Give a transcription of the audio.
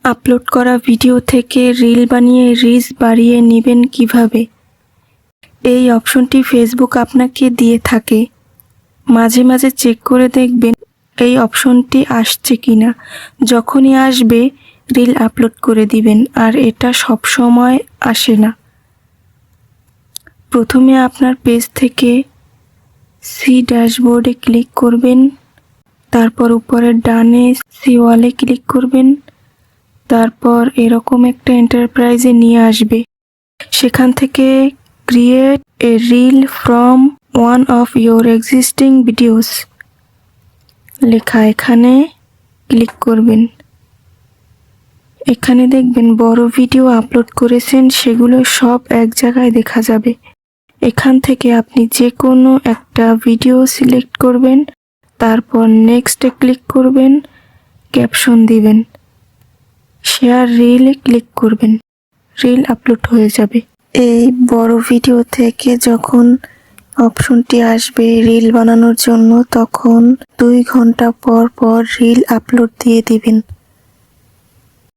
Upload করা video থেকে reel বানিয়ে রিচ বাড়িয়ে নেবেন কিভাবে? এই অপশনটি ফেসবুক আপনাকে দিয়ে থাকে। মাঝে মাঝে চেক করে দেখবেন এই অপশনটি আসছে কিনা। যখনই আসবে রিল আপলোড করে দিবেন, আর এটা সব সময় আসে না। প্রথমে আপনার পেজ থেকে সি ড্যাশবোর্ডে ক্লিক করবেন, তারপর উপরের ডানে সি ওয়ালে ক্লিক করবেন, তারপর এরকম একটা এন্টারপ্রাইজে নিয়ে আসবে। সেখান থেকে create a reel from one of your existing videos লেখা, এখানে ক্লিক করবেন। এখানে দেখবেন বড় ভিডিও আপলোড করেছেন সেগুলো সব এক জায়গায় দেখা যাবে। এখান থেকে আপনি যে কোনো একটা ভিডিও সিলেক্ট করবেন, তারপর নেক্সটে ক্লিক করবেন, ক্যাপশন দিবেন, শেয়ার রিলে ক্লিক করবেন, রিল আপলোড হয়ে যাবে। এই বড় ভিডিও থেকে যখন অপশনটি আসবে রিল বানানোর জন্য, তখন 2 ঘন্টা পর পর রিল আপলোড দিয়ে দিবেন।